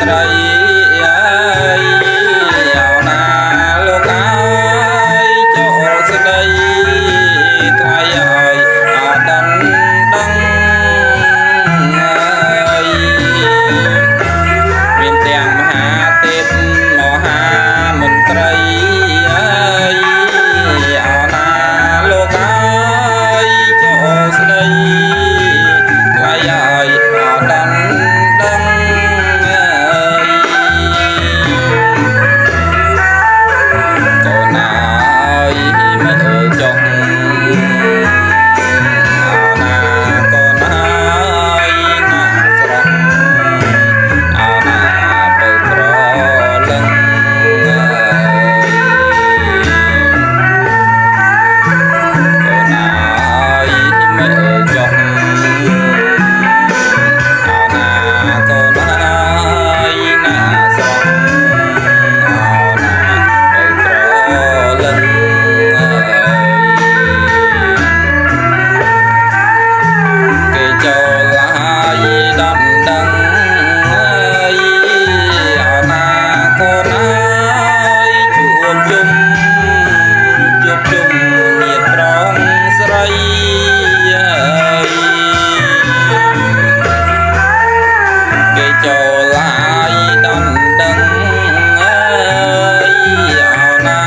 ត្រីអើយaoណាលោកអើយចូលស្ដីថ្លៃឲ្យដឹងដឹងអើយមានទាំងមហាទេពមហាមន្ត្រីអើយaoណាលោកអើយចូលស្ដីថ្លៃឲ្យដឹងដឹងកូនអើយមើលចុះណាកូនអើយណាស្រស់ណាទៅប្រលឹងកូនអើយមើលចុះណាកូនអើយណាស្រស់ណាទៅប្រលឹងគេចូលហើយដំដឹងអើយaoណាកូនអើយជួបជុំញាតិប្រងស្រីអើយគេចូលហើយដំដឹងអើយaoណា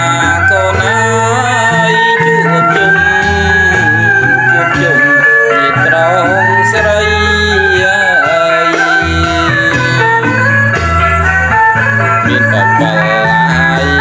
កូនអើយជួបជុំញាតិប្រងស្រីអើយមានបបលហើយ